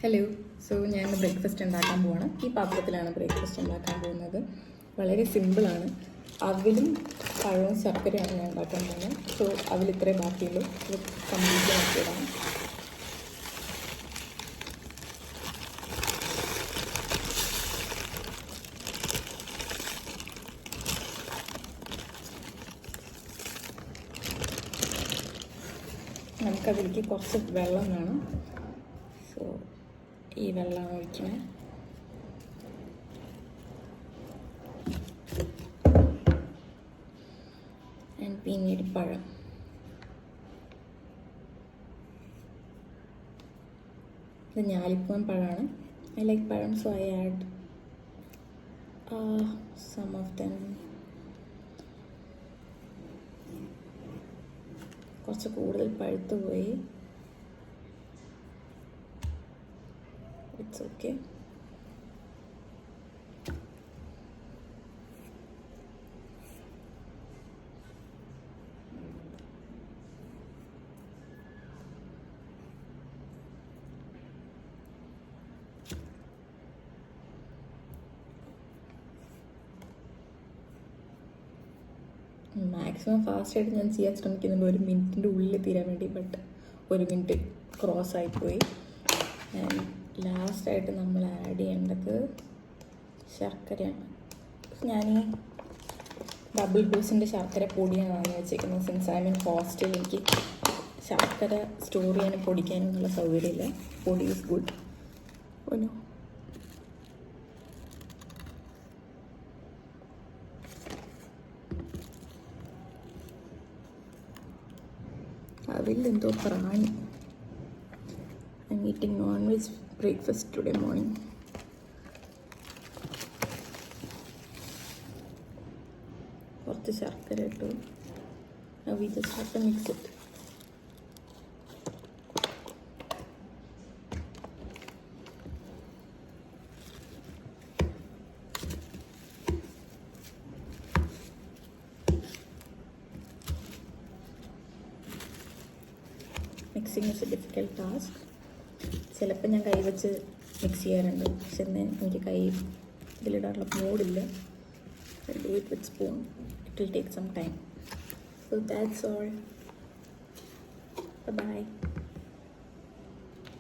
Hello. ഞാൻ breakfast ഉണ്ടാക്കാൻ പോവാണ്. ഈ പാത്രത്തിലാണ് ബ്രേക്ക്ഫാസ്റ്റ് ഉണ്ടാക്കാൻ പോകുന്നത്. വളരെ സിമ്പിളാണ്. അവിലും പഴവും ശർക്കരയാണ് ഞാൻ ഉണ്ടാക്കാൻ പോകുന്നത്. അവിൽ ഇത്രേ ബാക്കിയുള്ളൂ. ഇത് കംപ്ലീറ്റ് ആക്കിയതാണ്. നമുക്കതിലേക്ക് കുറച്ച് വെള്ളം വേണം. ഈ വെള്ളമാണ് ഒഴിക്കണേ. പിന്നീട് പഴം. ഇത് ഞാലിപ്പൂവൻ പഴമാണ്. ഐ ലൈക്ക് പഴം, so I add some of them. കുറച്ച് കൂടുതൽ പഴുത്തു പോയി. It's okay. മാക്സിമം ഫാസ്റ്റായിട്ട് ഞാൻ ചെയ്യാൻ ശ്രമിക്കുന്നുണ്ട്, 1 മിനിറ്റിൻ്റെ ഉള്ളിൽ തീരാൻ വേണ്ടി. ബട്ട് 1 മിനിറ്റ് ക്രോസ് ആയിപ്പോയി. ലാസ്റ്റായിട്ട് നമ്മൾ ആഡ് ചെയ്യേണ്ടത് ശർക്കരയാണ്. ഞാൻ ഈ ഡബിൾ ഡോസിൻ്റെ ശർക്കര പൊടിയാണ് വാങ്ങി വെച്ചേക്കുന്നത്. സിൻസ് ഐ മീൻ ഹോസ്റ്റൽ, എനിക്ക് ശർക്കര സ്റ്റോർ ചെയ്യാനും പൊടിക്കാനും ഉള്ള സൗകര്യമില്ല. പൊടി ഈസ് ഗുഡ്. ഓനോ അതിലെന്തോ പ്രാണി. I am eating non veg breakfast today morning. കുറച്ച് ശർക്കര ഇട്ടു. We just have to mix it. Mixing is a difficult task. ചിലപ്പോൾ ഞാൻ കൈ വെച്ച് മിക്സ് ചെയ്യാറുണ്ട്, പക്ഷെ എനിക്ക് കൈ ഇതിലിടാനുള്ള മൂഡില്ല. I do it with spoon. It will take some time. So that's all. Bye-bye.